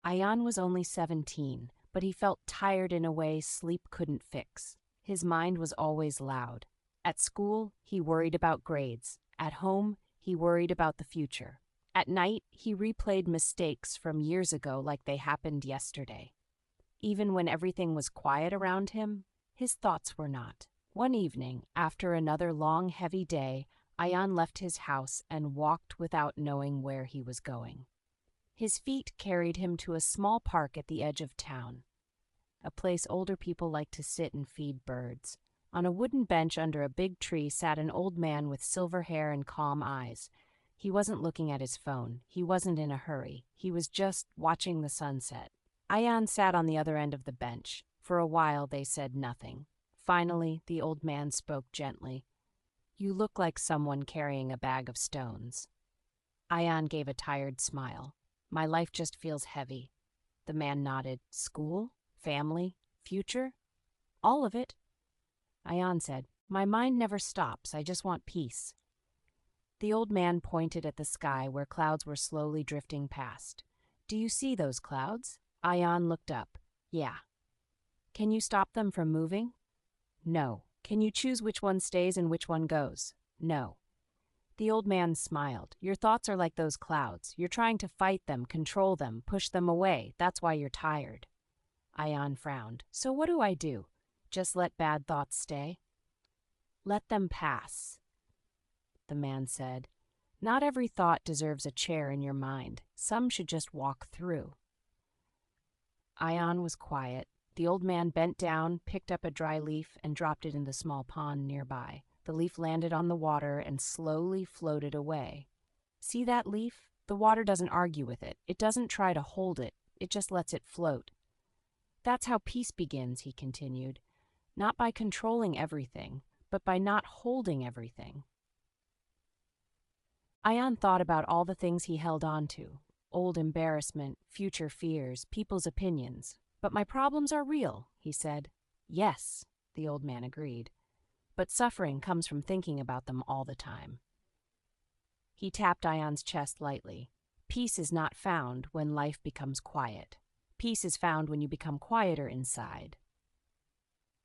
Ayaan was only 17, but he felt tired in a way sleep couldn't fix. His mind was always loud. At school, he worried about grades. At home, he worried about the future. At night, he replayed mistakes from years ago like they happened yesterday. Even when everything was quiet around him, his thoughts were not. One evening, after another long, heavy day, Ayaan left his house and walked without knowing where he was going. His feet carried him to a small park at the edge of town, a place older people like to sit and feed birds. On a wooden bench under a big tree sat an old man with silver hair and calm eyes. He wasn't looking at his phone. He wasn't in a hurry. He was just watching the sunset. Ayaan sat on the other end of the bench. For a while they said nothing. Finally, the old man spoke gently. "You look like someone carrying a bag of stones." Ayaan gave a tired smile. "My life just feels heavy." The man nodded. "School? Family? Future? All of it." Ayaan said, "My mind never stops. I just want peace." The old man pointed at the sky where clouds were slowly drifting past. "Do you see those clouds?" Ayaan looked up. "Yeah." "Can you stop them from moving?" "No." "Can you choose which one stays and which one goes?" "No." The old man smiled. "Your thoughts are like those clouds. You're trying to fight them, control them, push them away. That's why you're tired." Ayaan frowned. "So what do I do? Just let bad thoughts stay?" "Let them pass," the man said. "Not every thought deserves a chair in your mind. Some should just walk through." Ayaan was quiet. The old man bent down, picked up a dry leaf, and dropped it in the small pond nearby. The leaf landed on the water and slowly floated away. "See that leaf? The water doesn't argue with it. It doesn't try to hold it. It just lets it float. That's how peace begins," he continued. "Not by controlling everything, but by not holding everything." Ayaan thought about all the things he held on to: old embarrassment, future fears, people's opinions. "But my problems are real," he said. "Yes," the old man agreed. "But suffering comes from thinking about them all the time." He tapped Ayaan's chest lightly. "Peace is not found when life becomes quiet. Peace is found when you become quieter inside."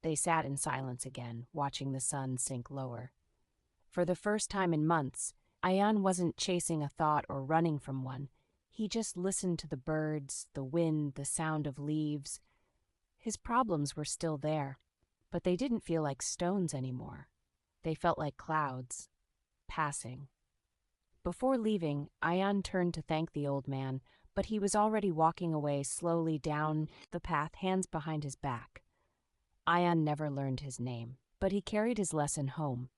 They sat in silence again, watching the sun sink lower. For the first time in months, Ayaan wasn't chasing a thought or running from one. He just listened to the birds, the wind, the sound of leaves. His problems were still there, but they didn't feel like stones anymore. They felt like clouds, passing. Before leaving, Ayaan turned to thank the old man, but he was already walking away slowly down the path, hands behind his back. Ayaan never learned his name, but he carried his lesson home.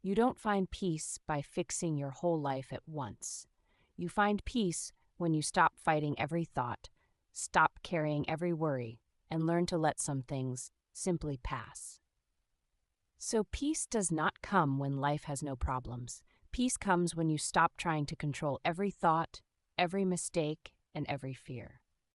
You don't find peace by fixing your whole life at once. You find peace when you stop fighting every thought, stop carrying every worry, and learn to let some things simply pass. So peace does not come when life has no problems. Peace comes when you stop trying to control every thought, every mistake, and every fear.